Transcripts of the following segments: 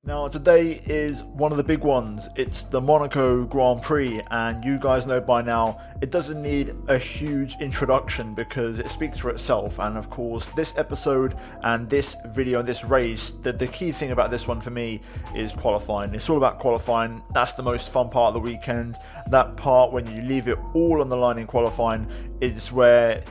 Now today is one of the big ones. It's the Monaco Grand Prix, and you guys know by now it doesn't need a huge introduction because it speaks for itself. And of course this episode and this video and this race, the key thing about this one for me is qualifying. It's all about qualifying. That's the most fun part of the weekend. That part when you leave it all on the line in qualifying is where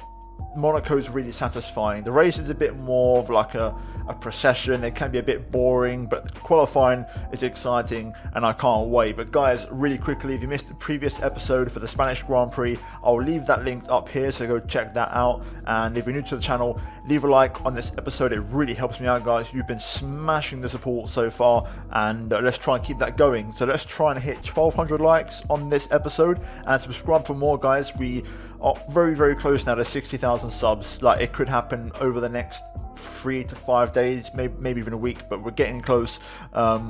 Monaco's really satisfying. The race is a bit more of like a procession. It can be a bit boring, but qualifying is exciting and I can't wait. But guys, really quickly, if you missed the previous episode for the Spanish Grand Prix, I'll leave that linked up here, so go check that out. And if you're new to the channel, leave a like on this episode. It really helps me out, guys. You've been smashing the support so far, and let's try and keep that going. So let's try and hit 1,200 likes on this episode and subscribe for more, guys. We are very close now to 60,000 subs. Like, it could happen over the next 3 to 5 days, maybe even a week, but we're getting close.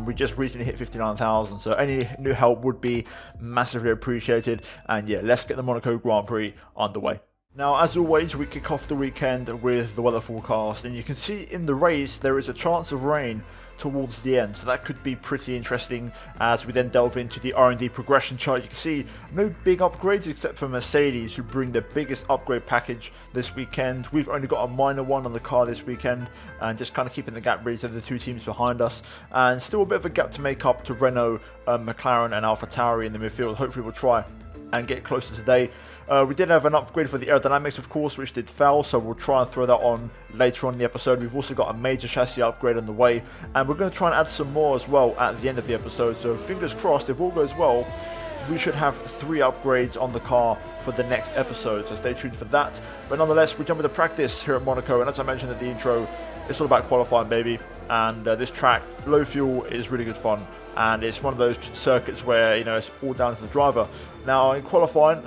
We just recently hit 59,000, so any new help would be massively appreciated. And yeah, let's get the Monaco Grand Prix underway. Now, as always, we kick off the weekend with the weather forecast, and you can see in the race there is a chance of rain towards the end, so that could be pretty interesting as we then delve into the R&D progression chart. You can see no big upgrades except for Mercedes, who bring the biggest upgrade package this weekend. We've only got a minor one on the car this weekend, and just kind of keeping the gap really to the two teams behind us, and still a bit of a gap to make up to Renault, McLaren and AlphaTauri in the midfield. Hopefully we'll try and get closer today. We did have an upgrade for the aerodynamics, of course, which did fail, so we'll try and throw that on later on in the episode. We've also got a major chassis upgrade on the way, and we're going to try and add some more as well at the end of the episode. So fingers crossed, if all goes well, we should have 3 upgrades on the car for the next episode, so stay tuned for that. But nonetheless, we jump into practice here at Monaco, and as I mentioned at the intro, it's all about qualifying, baby. And this track, low fuel, is really good fun, and it's one of those circuits where, you know, it's all down to the driver. Now in qualifying,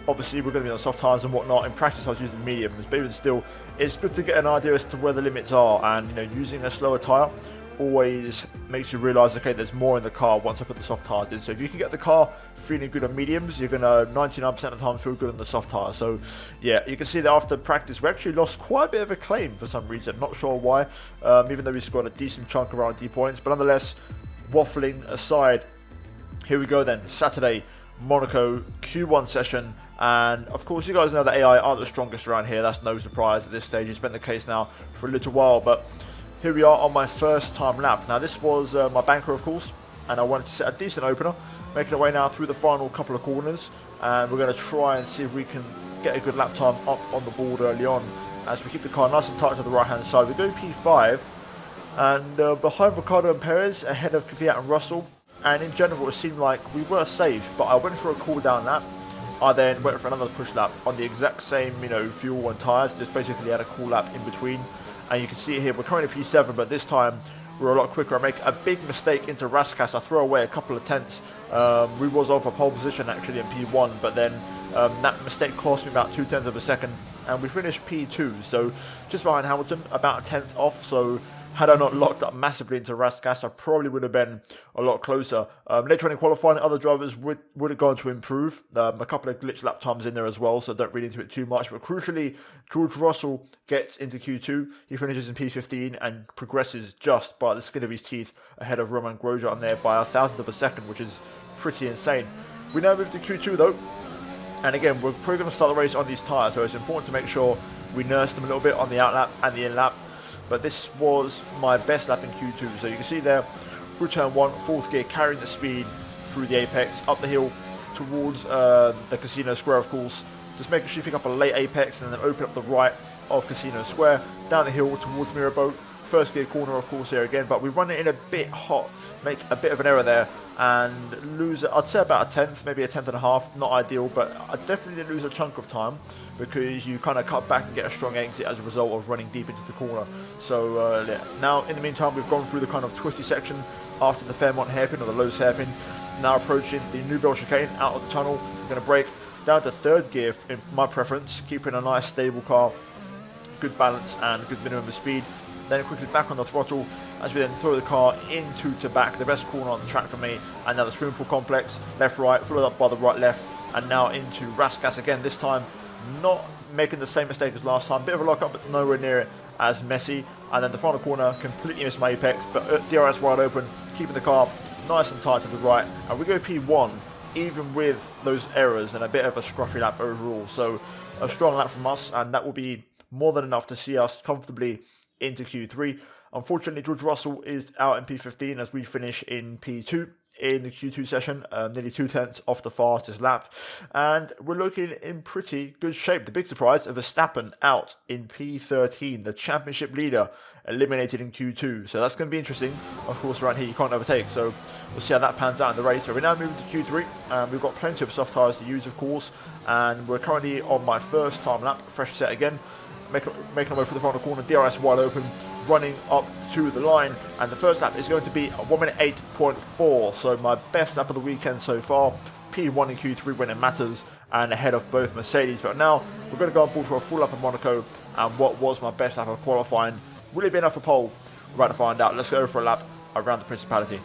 obviously we're going to be on soft tyres and whatnot. In practice I was using mediums, but even still, it's good to get an idea as to where the limits are, and you know, using a slower tyre always makes you realise, okay, there's more in the car once I put the soft tyres in. So if you can get the car feeling good on mediums, you're going to 99% of the time feel good on the soft tyre. So yeah, you can see that after practice we actually lost quite a bit of acclaim for some reason, not sure why, even though we scored a decent chunk of R&D points. But nonetheless, waffling aside, here we go then. Saturday, Monaco Q1 session, and of course you guys know that AI aren't the strongest around here. That's no surprise at this stage. It's been the case now for a little while, but here we are on my first time lap. Now this was my banker, of course, and I wanted to set a decent opener, making our way now through the final couple of corners, and we're going to try and see if we can get a good lap time up on the board early on as we keep the car nice and tight to the right hand side. We go P5, and behind Ricciardo and Perez, ahead of Kvyat and Russell. And in general, it seemed like we were safe, but I went for a cool down lap. I then went for another push lap on the exact same, you know, fuel and tyres. Just basically had a cool lap in between. And you can see it here, we're currently P7, but this time we're a lot quicker. I make a big mistake into Raskas. I throw away a couple of tenths. We was on for pole position actually in P1, but then that mistake cost me about 0.2 of a second, and we finished P2. So just behind Hamilton, about a tenth off. So had I not locked up massively into Raskas, I probably would have been a lot closer. Later on in qualifying, other drivers would have gone to improve. A couple of glitch lap times in there as well, so don't read into it too much. But crucially, George Russell gets into Q2. He finishes in P15 and progresses just by the skin of his teeth ahead of Romain Grosjean there by 1,000th of a second, which is pretty insane. We now move to Q2 though, and again, we're probably going to start the race on these tyres, so it's important to make sure we nurse them a little bit on the out lap and the in lap. But this was my best lap in Q2, so you can see there through turn 1, 4th gear, carrying the speed through the apex, up the hill towards the Casino Square, of course, just making sure you pick up a late apex and then open up the right of Casino Square, down the hill towards Mirabeau, 1st gear corner, of course, here again, but we run it in a bit hot, make a bit of an error there, and lose, I'd say about a tenth, maybe a tenth and a half, not ideal, but I definitely did lose a chunk of time, because you kind of cut back and get a strong exit as a result of running deep into the corner. So yeah. Now in the meantime, we've gone through the kind of twisty section after the Fairmont hairpin, or the Lowe's hairpin, now approaching the Nouvelle chicane out of the tunnel. We're going to brake down to 3rd gear in my preference, keeping a nice stable car, good balance and good minimum of speed. Then quickly back on the throttle as we then throw the car into to back, the best corner on the track for me, and now the swimming pool complex, left right, followed up by the right left, and now into Raskas again, this time not making the same mistake as last time. Bit of a lock up, but nowhere near it. as Messi. And then the final corner, completely missed my apex, but DRS wide open, keeping the car nice and tight to the right. And we go P1, even with those errors and a bit of a scruffy lap overall. So a strong lap from us, and that will be more than enough to see us comfortably into Q3. Unfortunately, George Russell is out in P15 as we finish in P2 in the Q2 session, nearly 2/10 off the fastest lap, and we're looking in pretty good shape. The big surprise of Verstappen out in P13, the championship leader, eliminated in Q2, so that's going to be interesting. Of course, around here you can't overtake, so we'll see how that pans out in the race. So we're now moving to Q3, and we've got plenty of soft tyres to use, of course, and we're currently on my first time lap, fresh set again, making our way for the final corner, DRS wide open, running up to the line, and the first lap is going to be 1 minute 8.4, so my best lap of the weekend so far. P1 in Q3 when it matters, and ahead of both Mercedes. But now we're going to go on board for a full lap of Monaco, and what was my best lap of qualifying, will it be enough for pole? We're about to find out. Let's go for a lap around the Principality.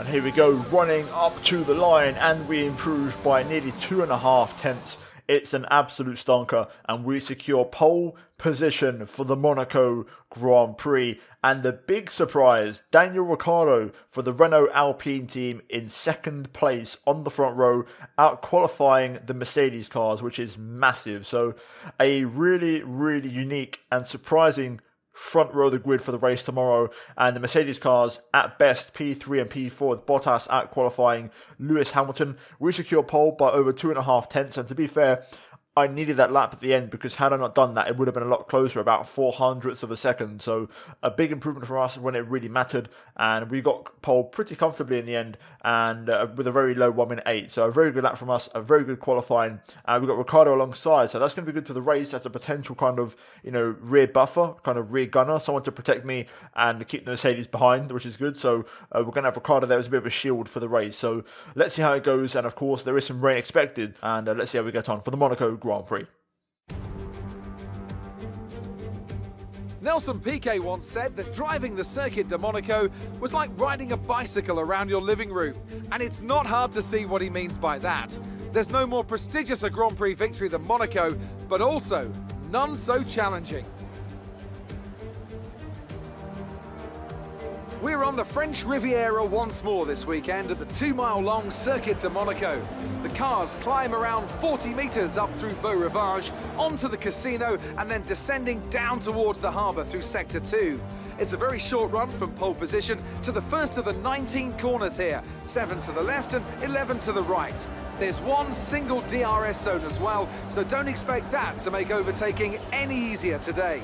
Here we go, running up to the line, and we improve by nearly 2.5 tenths. It's an absolute stonker, and we secure pole position for the Monaco Grand Prix. And the big surprise, Daniel Ricciardo for the Renault Alpine team in second place on the front row, out qualifying the Mercedes cars, which is massive. So a really, really unique and surprising front row of the grid for the race tomorrow, and the Mercedes cars at best P3 and P4 with Bottas out qualifying Lewis Hamilton. We secure pole by over 2.5 tenths, and to be fair, I needed that lap at the end, because had I not done that, it would have been a lot closer, about 0.04 of a second. So a big improvement for us when it really mattered, and we got pole pretty comfortably in the end, and with a very low 1 minute 8. So a very good lap from us, a very good qualifying, and we've got Ricciardo alongside, so that's going to be good for the race as a potential kind of, you know, rear buffer, kind of rear gunner, someone to protect me and keep the Mercedes behind, which is good. So we're going to have Ricciardo there as a bit of a shield for the race. So let's see how it goes, and of course there is some rain expected, and let's see how we get on for the Monaco Grand Prix. Nelson Piquet once said that driving the Circuit de Monaco was like riding a bicycle around your living room, and it's not hard to see what he means by that. There's no more prestigious a Grand Prix victory than Monaco, but also none so challenging. We're on the French Riviera once more this weekend at the 2-mile-long Circuit de Monaco. The cars climb around 40 metres up through Beau Rivage, onto the casino, and then descending down towards the harbour through Sector 2. It's a very short run from pole position to the first of the 19 corners here, 7 to the left and 11 to the right. There's one single DRS zone as well, so don't expect that to make overtaking any easier today.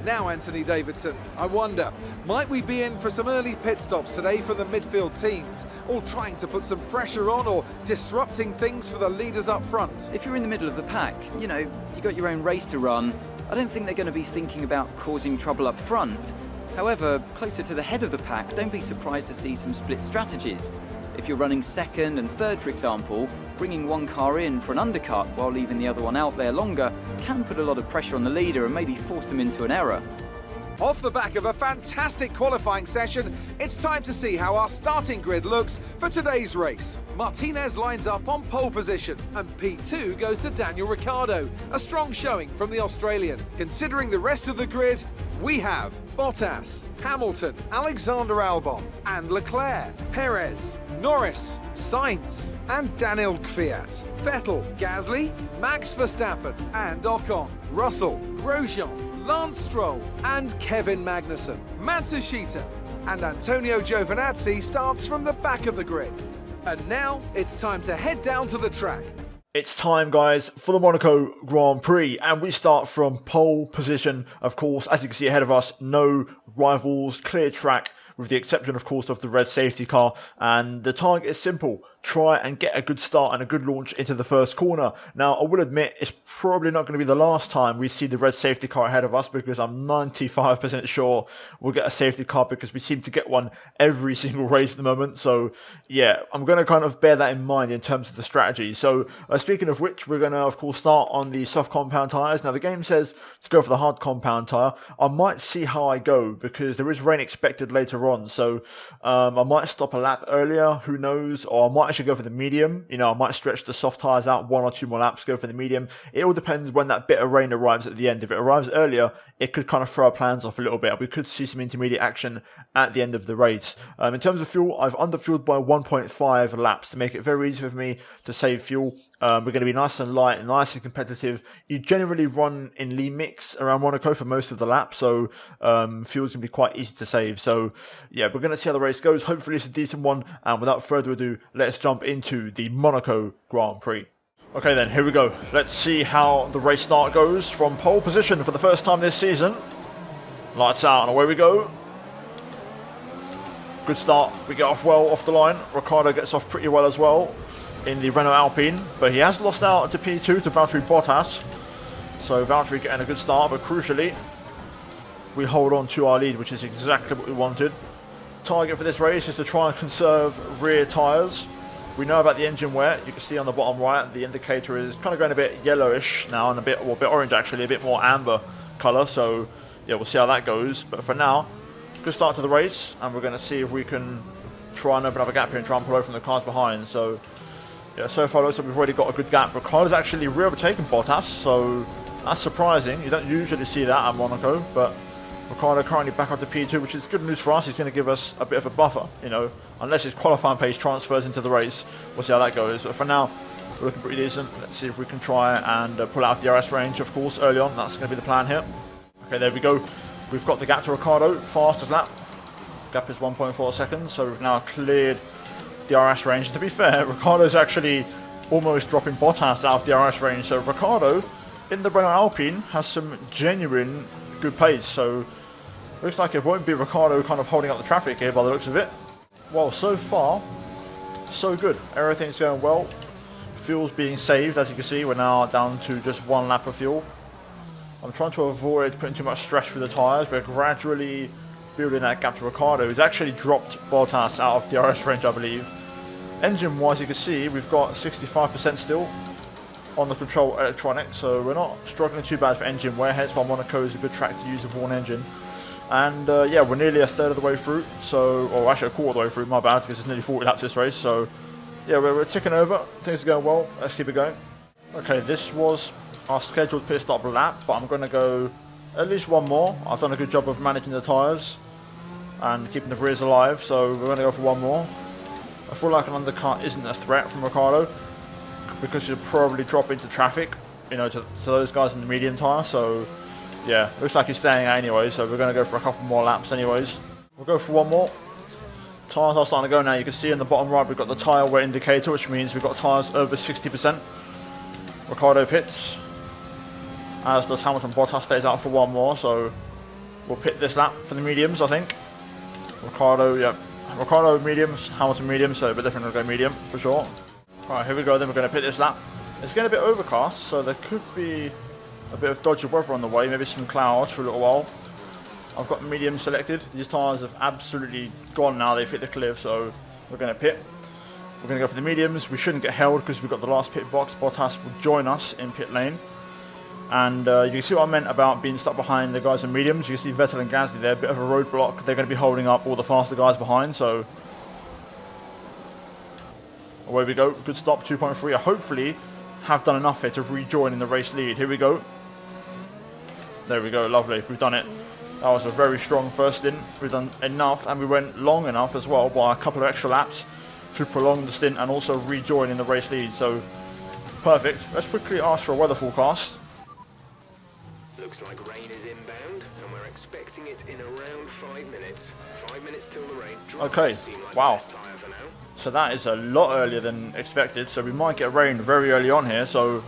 Now, Anthony Davidson, I wonder, might we be in for some early pit stops today for the midfield teams, all trying to put some pressure on or disrupting things for the leaders up front? If you're in the middle of the pack, you know, you got your own race to run. I don't think they're going to be thinking about causing trouble up front. However, closer to the head of the pack, don't be surprised to see some split strategies. If you're running second and third, for example, bringing one car in for an undercut while leaving the other one out there longer can put a lot of pressure on the leader and maybe force them into an error. Off the back of a fantastic qualifying session, it's time to see how our starting grid looks for today's race. Martinez lines up on pole position, and P2 goes to Daniel Ricciardo, a strong showing from the Australian. Considering the rest of the grid, we have Bottas, Hamilton, Alexander Albon, and Leclerc, Perez, Norris, Sainz, and Daniel Kvyat, Vettel, Gasly, Max Verstappen, and Ocon, Russell, Grosjean, Lance Stroll, and Kevin Magnussen, Matsushita, and Antonio Giovinazzi starts from the back of the grid. And now it's time to head down to the track. It's time, guys, for the Monaco Grand Prix, and we start from pole position. Of course, as you can see ahead of us, no rivals, clear track, with the exception, of course, of the red safety car. And the target is simple: try and get a good start and a good launch into the first corner. Now, I will admit, it's probably not going to be the last time we see the red safety car ahead of us, because I'm 95% sure we'll get a safety car, because we seem to get one every single race at the moment. So, yeah, I'm going to kind of bear that in mind in terms of the strategy. So, speaking of which, we're going to, of course, start on the soft compound tyres. Now, the game says to go for the hard compound tyre. I might see how I go, because there is rain expected later on. So, I might stop a lap earlier, who knows, or I might actually go for the medium. You know, I might stretch the soft tyres out 1 or 2 more laps, go for the medium. It all depends when that bit of rain arrives at the end. If it arrives earlier, it could kind of throw our plans off a little bit. We could see some intermediate action at the end of the race. In terms of fuel, I've underfueled by 1.5 laps to make it very easy for me to save fuel. We're going to be nice and light and nice and competitive. You generally run in lean mix around Monaco for most of the lap, so fuel's going to be quite easy to save. So yeah, we're going to see how the race goes. Hopefully it's a decent one, and without further ado, let's jump into the Monaco Grand Prix. Okay then, here we go. Let's see how the race start goes from pole position for the first time this season. Lights out and away we go. Good start. We get off well off the line. Ricciardo gets off pretty well as well in the Renault Alpine, but he has lost out to P2 to Valtteri Bottas. So Valtteri getting a good start, but crucially, we hold on to our lead, which is exactly what we wanted. Target for this race is to try and conserve rear tyres. We know about the engine wear. You can see on the bottom right, the indicator is kind of going a bit yellowish now, and a bit orange actually, a bit more amber colour. So yeah, we'll see how that goes. But for now, good start to the race, and we're going to see if we can try and open up a gap here and try and pull away from the cars behind. So yeah, so far looks like we've already got a good gap. Ricciardo's actually re-overtaken Bottas, so that's surprising. You don't usually see that at Monaco, but Ricciardo currently back up to P2, which is good news for us. He's going to give us a bit of a buffer, you know, unless his qualifying pace transfers into the race. We'll see how that goes. But for now, we're looking pretty decent. Let's see if we can try and pull out of the DRS range, of course, early on. That's going to be the plan here. Okay, there we go. We've got the gap to Ricciardo, fastest lap. Gap is 1.4 seconds, so we've now cleared DRS range. And to be fair, Ricciardo's actually almost dropping Bottas out of DRS range. So Ricciardo in the Renault Alpine has some genuine good pace. So looks like it won't be Ricciardo kind of holding up the traffic here by the looks of it. Well, so far, so good. Everything's going well. Fuel's being saved, as you can see. We're now down to just 1 lap of fuel. I'm trying to avoid putting too much stress through the tyres, but gradually building that gap to Ricciardo, who's actually dropped Bottas out of DRS range, I believe. Engine-wise, you can see we've got 65% still on the control electronics, so we're not struggling too bad for engine wear, hence why Monaco is a good track to use a worn engine. And yeah, we're nearly a third of the way through, so, or actually a quarter of the way through, my bad, because it's nearly 40 laps this race, so yeah, we're ticking over, things are going well, let's keep it going. Okay, this was our scheduled pit stop lap, but I'm going to go at least one more. I've done a good job of managing the tyres and keeping the rears alive, so we're going to go for one more. I feel like an undercut isn't a threat from Ricciardo, because he'll probably drop into traffic, you know, to those guys in the medium tyre. So yeah, looks like he's staying out anyway, so we're going to go for a couple more laps anyways. We'll go for one more. Tyres are starting to go now. You can see in the bottom right we've got the tyre wear indicator, which means we've got tyres over 60%. Ricciardo pits, as does Hamilton. Bottas stays out for one more, so we'll pit this lap for the mediums, I think. Ricciardo, yeah, Ricciardo mediums, Hamilton medium, so a bit different, we'll go medium for sure. Right, here we go, then we're going to pit this lap. It's getting a bit overcast, so there could be a bit of dodgy weather on the way, maybe some clouds for a little while. I've got medium selected. These tyres have absolutely gone now, they've hit the cliff, so we're going to pit. We're going to go for the mediums. We shouldn't get held because we've got the last pit box. Bottas will join us in pit lane. And you can see what I meant about being stuck behind the guys in mediums. You can see Vettel and Gasly there, a bit of a roadblock. They're going to be holding up all the faster guys behind, so away we go. Good stop, 2.3. I hopefully have done enough here to rejoin in the race lead. Here we go. There we go, lovely. We've done it. That was a very strong first stint. We've done enough, and we went long enough as well by a couple of extra laps to prolong the stint and also rejoin in the race lead. So perfect. Let's quickly ask for a weather forecast. Looks like rain is inbound, and we're expecting it in around 5 minutes. 5 minutes till the rain. Okay, wow. So that is a lot earlier than expected. So we might get rain very early on here. So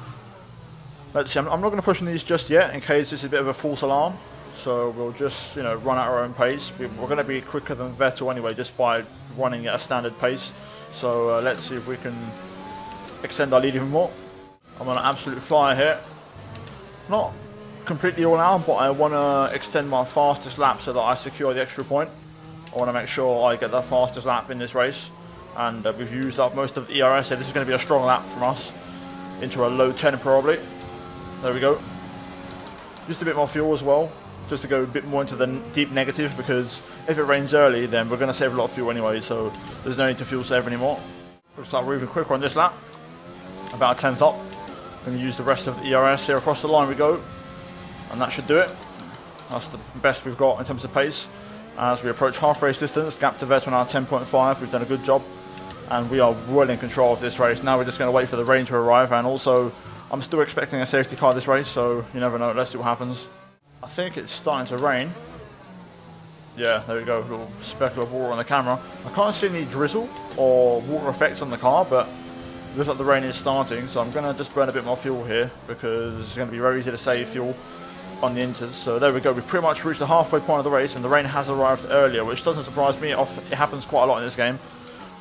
let's see. I'm not going to push on these just yet in case this is a bit of a false alarm. So we'll just, you know, run at our own pace. We're going to be quicker than Vettel anyway, just by running at a standard pace. So let's see if we can extend our lead even more. I'm on an absolute flyer here. Not completely all out, but I want to extend my fastest lap so that I secure the extra point. I want to make sure I get the fastest lap in this race. And we've used up most of the ERS here. This is going to be a strong lap from us. Into a low 10 probably. There we go. Just a bit more fuel as well. Just to go a bit more into the deep negative, because if it rains early, then we're going to save a lot of fuel anyway, so there's no need to fuel save anymore. Looks like we're even quicker on this lap. About a tenth up. Going to use the rest of the ERS here across the line we go. And that should do it. That's the best we've got in terms of pace. As we approach half race distance, gap to Vettel now 10.5. We've done a good job. And we are well in control of this race. Now we're just going to wait for the rain to arrive. And also, I'm still expecting a safety car this race, so you never know. Let's see what happens. I think it's starting to rain. Yeah, there we go. A little speckle of water on the camera. I can't see any drizzle or water effects on the car, but it looks like the rain is starting. So I'm going to just burn a bit more fuel here, because it's going to be very easy to save fuel on the inters. So there we go. We've pretty much reached the halfway point of the race, and the rain has arrived earlier, which doesn't surprise me. It happens quite a lot in this game.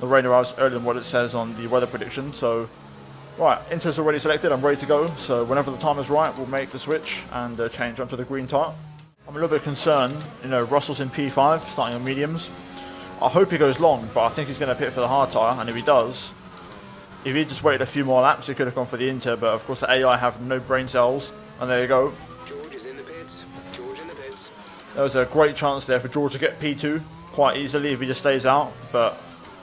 The rain arrives earlier than what it says on the weather prediction. So right, Inter's already selected, I'm ready to go, so whenever the time is right, we'll make the switch and change onto the green tyre. I'm a little bit concerned, you know, Russell's in P5, starting on mediums. I hope he goes long, but I think he's going to pit for the hard tyre, and if he does, if he just waited a few more laps, he could have gone for the Inter, but of course the AI have no brain cells, and there you go. George is in the pits. George in the pits. There was a great chance there for George to get P2 quite easily if he just stays out, but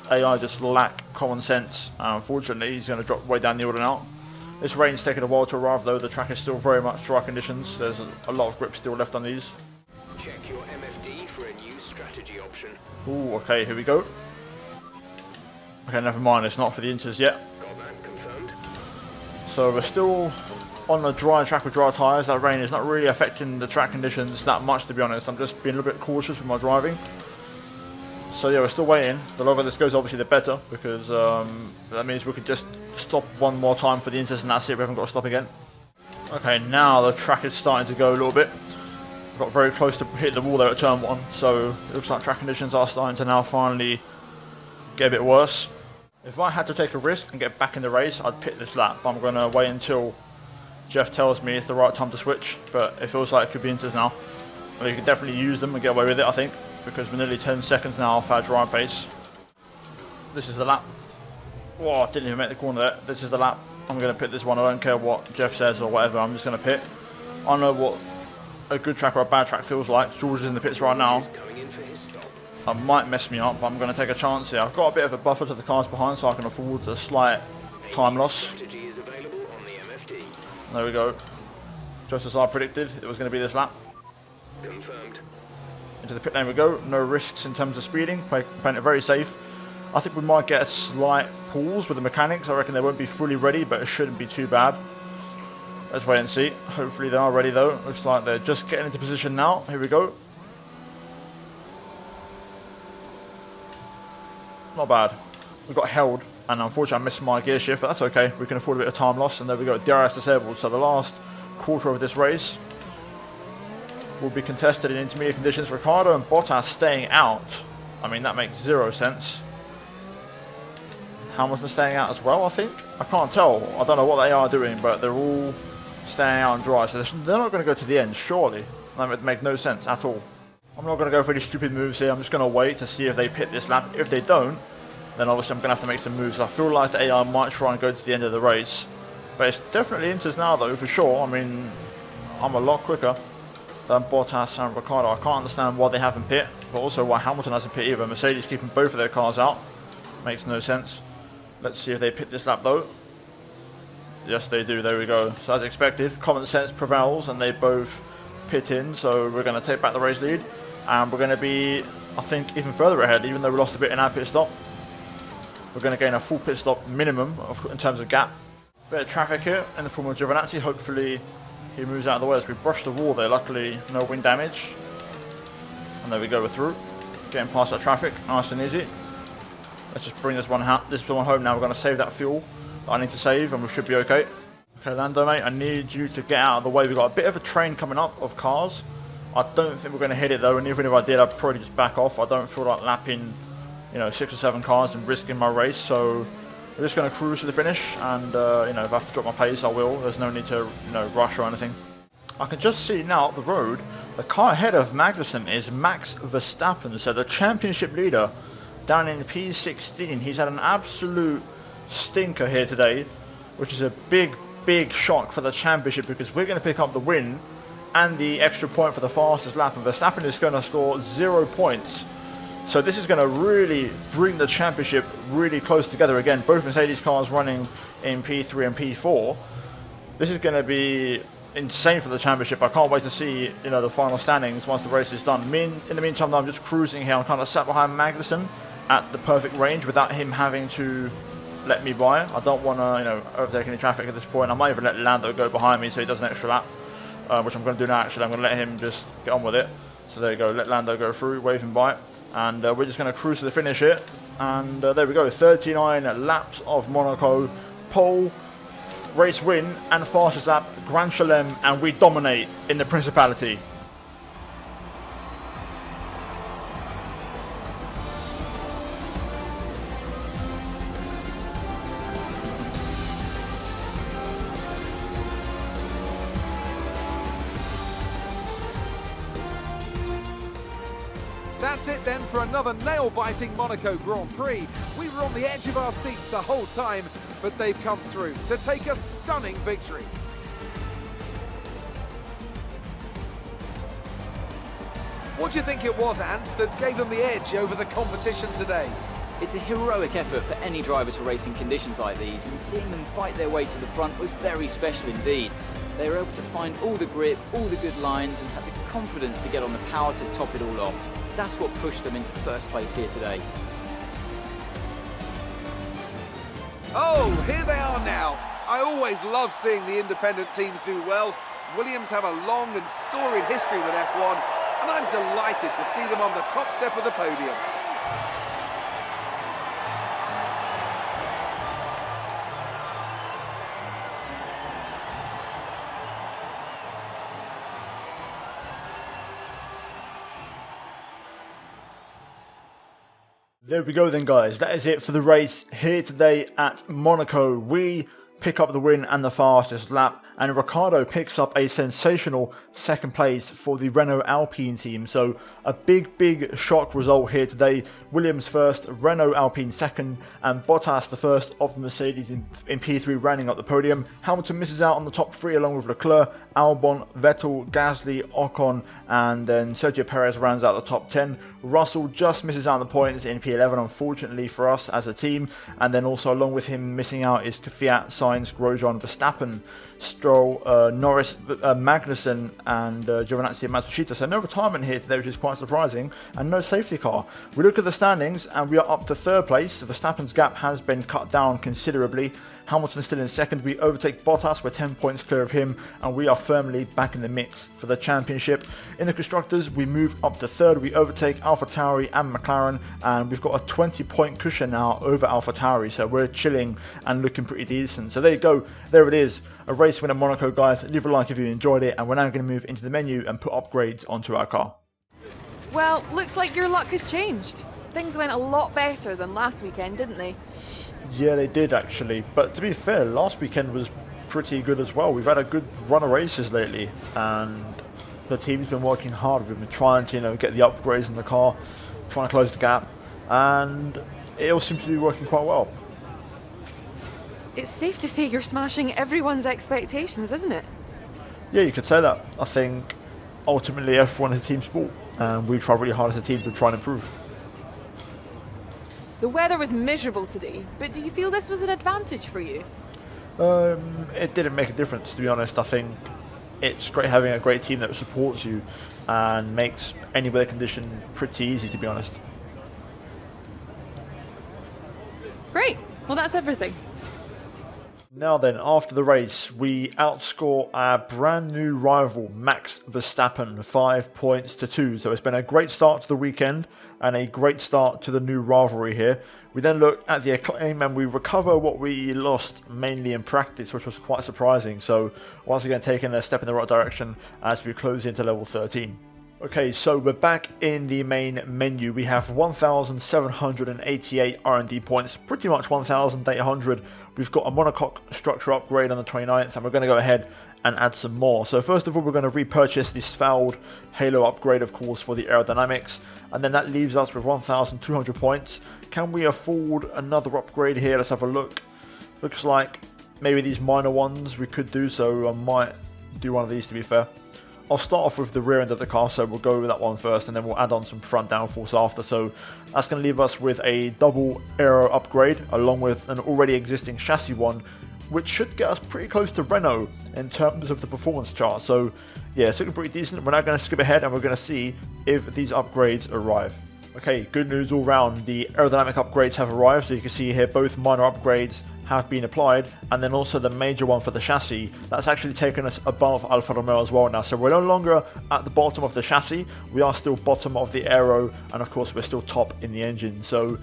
AI just lack common sense, and unfortunately he's going to drop way down the order now. This rain's taken a while to arrive though. The track is still very much dry conditions. There's a lot of grip still left on these. Check your MFD for a new strategy option. Ooh, okay, here we go. Okay, never mind, it's not for the Inters yet. Got that confirmed. So we're still on a dry track with dry tyres. That rain is not really affecting the track conditions that much, to be honest. I'm just being a little bit cautious with my driving. So yeah, we're still waiting. The longer this goes, obviously, the better, because that means we could just stop one more time for the Inters, and that's it. We haven't got to stop again. Okay, now the track is starting to go a little bit. We got very close to hitting the wall there at turn 1, so it looks like track conditions are starting to now finally get a bit worse. If I had to take a risk and get back in the race, I'd pit this lap. I'm going to wait until Jeff tells me it's the right time to switch, but it feels like it could be Inters now. Well, you can definitely use them and get away with it, I think, because we're nearly 10 seconds now off our dry pace. This is the lap. Whoa, I didn't even make the corner there. This is the lap. I'm going to pit this one. I don't care what Jeff says or whatever. I'm just going to pit. I know what a good track or a bad track feels like. George is in the pits right now. That might mess me up, but I'm going to take a chance here. I've got a bit of a buffer to the cars behind, so I can afford a slight time loss. There we go. Just as I predicted, it was going to be this lap. Confirmed. Into the pit lane we go. No risks in terms of speeding. Playing it very safe. I think we might get a slight pause with the mechanics. I reckon they won't be fully ready, but it shouldn't be too bad. Let's wait and see. Hopefully they are ready though. Looks like they're just getting into position now. Here we go. Not bad. We got held, and unfortunately I missed my gear shift, but that's okay. We can afford a bit of time loss, and there we go. DRS disabled. So the last quarter of this race will be contested in intermediate conditions. Ricciardo and Bottas staying out. I mean, that makes zero sense. Hamilton staying out as well, I think. I can't tell. I don't know what they are doing, but they're all staying out and dry. So they're not going to go to the end, surely. That would make no sense at all. I'm not going to go for any stupid moves here. I'm just going to wait to see if they pit this lap. If they don't, then obviously I'm going to have to make some moves. I feel like the AI might try and go to the end of the race. But it's definitely Inters now, though, for sure. I mean, I'm a lot quicker than Bottas and Ricciardo. I can't understand why they haven't pit, but also why Hamilton hasn't pit either. Mercedes keeping both of their cars out. Makes no sense. Let's see if they pit this lap, though. Yes, they do. There we go. So as expected, common sense prevails, and they both pit in, so we're going to take back the race lead, and we're going to be, I think, even further ahead, even though we lost a bit in our pit stop. We're going to gain a full pit stop minimum in terms of gap. Bit of traffic here in the form of Giovinazzi. Hopefully he moves out of the way as we brush the wall there. Luckily, no wind damage. And there we go, we're through. Getting past that traffic, nice and easy. Let's just bring this one home now. We're going to save that fuel that I need to save, and we should be okay. Okay, Lando, mate, I need you to get out of the way. We've got a bit of a train coming up of cars. I don't think we're going to hit it, though, and even if I did, I'd probably just back off. I don't feel like lapping, 6 or 7 cars and risking my race, so we're just going to cruise to the finish, and, if I have to drop my pace, I will. There's no need to, rush or anything. I can just see now up the road, the car ahead of Magnussen is Max Verstappen, so the championship leader down in P16. He's had an absolute stinker here today, which is a big shock for the championship, because we're going to pick up the win and the extra point for the fastest lap, and Verstappen is going to score 0 points. So this is going to really bring the championship really close together again. Both Mercedes cars running in P3 and P4. This is going to be insane for the championship. I can't wait to see the final standings once the race is done. In the meantime, I'm just cruising here. I'm kind of sat behind Magnussen at the perfect range without him having to let me by. I don't want to overtake any traffic at this point. I might even let Lando go behind me so he does an extra lap, which I'm going to do now. Actually, I'm going to let him just get on with it. So there you go. Let Lando go through, wave him by. And we're just going to cruise to the finish here. And there we go, 39 laps of Monaco. Pole, race win, and fastest lap, Grand Chelem, and we dominate in the Principality. That's it then for another nail-biting Monaco Grand Prix. We were on the edge of our seats the whole time, but they've come through to take a stunning victory. What do you think it was, Ant, that gave them the edge over the competition today? It's a heroic effort for any driver to race in conditions like these, and seeing them fight their way to the front was very special indeed. They were able to find all the grip, all the good lines, and have the confidence to get on the power to top it all off. That's what pushed them into first place here today. Oh, here they are now. I always love seeing the independent teams do well. Williams have a long and storied history with F1, and I'm delighted to see them on the top step of the podium. There we go then, guys. That is it for the race here today at Monaco. We pick up the win and the fastest lap, and Ricciardo picks up a sensational second place for the Renault Alpine team. So a big shock result here today. Williams first, Renault Alpine second, and Bottas the first of the Mercedes in P3 rounding up the podium. Hamilton misses out on the top 3 along with Leclerc, Albon, Vettel, Gasly, Ocon, and then Sergio Perez rounds out the top 10. Russell just misses out on the points in P11, unfortunately for us as a team, and then also along with him missing out is Kvyat, Sainz, Grosjean, Verstappen, Stroll, Norris, Magnussen, and Giovinazzi and Matsushita. So no retirement here today, which is quite surprising, and no safety car. We look at the standings and we are up to third place. Verstappen's gap has been cut down considerably. Hamilton still in second. We overtake Bottas, we're 10 points clear of him, and we are firmly back in the mix for the championship. In the constructors, we move up to third. We overtake AlphaTauri and McLaren, and we've got a 20-point cushion now over AlphaTauri, so we're chilling and looking pretty decent. So there you go, there it is, a race win at Monaco, guys. Leave a like if you enjoyed it, and we're now going to move into the menu and put upgrades onto our car. Well, looks like your luck has changed. Things went a lot better than last weekend, didn't they? Yeah, they did actually, but to be fair, last weekend was pretty good as well. We've had a good run of races lately, and the team's been working hard. We've been trying to, get the upgrades in the car, trying to close the gap, and it all seems to be working quite well. It's safe to say you're smashing everyone's expectations, isn't it? Yeah, you could say that. I think ultimately F1 is a team sport, and we try really hard as a team to try and improve. The weather was miserable today, but do you feel this was an advantage for you? It didn't make a difference, to be honest. I think it's great having a great team that supports you and makes any weather condition pretty easy, to be honest. Great. Well, that's everything. Now then, after the race, we outscore our brand new rival, Max Verstappen, 5 points to 2. So it's been a great start to the weekend and a great start to the new rivalry here. We then look at the acclaim and we recover what we lost mainly in practice, which was quite surprising. So once again, taking a step in the right direction as we close into level 13. Okay, so we're back in the main menu. We have 1,788 R&D points, pretty much 1,800. We've got a monocoque structure upgrade on the 29th, and we're going to go ahead and add some more. So first of all, we're going to repurchase this fouled halo upgrade, of course, for the aerodynamics, and then that leaves us with 1,200 points. Can we afford another upgrade here? Let's have a look. Looks like maybe these minor ones we could do, so I might do one of these, to be fair. I'll start off with the rear end of the car, so we'll go with that one first, and then we'll add on some front downforce after. So that's going to leave us with a double aero upgrade, along with an already existing chassis one, which should get us pretty close to Renault in terms of the performance chart. So yeah, it's looking pretty decent. We're now going to skip ahead, and we're going to see if these upgrades arrive. Okay, good news all round. The aerodynamic upgrades have arrived, so you can see here both minor upgrades have been applied, and then also the major one for the chassis. That's actually taken us above Alfa Romeo as well now, so we're no longer at the bottom of the chassis, we are still bottom of the aero, and of course we're still top in the engine. So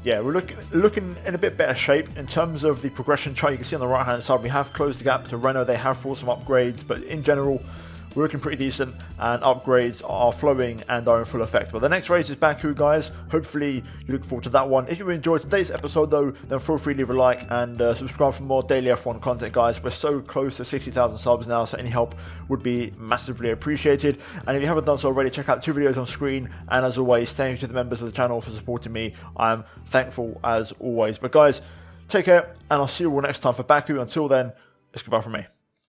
yeah, we're looking in a bit better shape. In terms of the progression chart, you can see on the right hand side we have closed the gap to Renault. They have brought some upgrades, but in general we're looking pretty decent, and upgrades are flowing and are in full effect. But the next race is Baku, guys. Hopefully you look forward to that one. If you enjoyed today's episode though, then feel free to leave a like and subscribe for more daily F1 content, guys. We're so close to 60,000 subs now, so any help would be massively appreciated. And if you haven't done so already, check out 2 videos on screen, and as always, thank you to the members of the channel for supporting me. I'm thankful as always. But guys, take care, and I'll see you all next time for Baku. Until then, it's goodbye from me.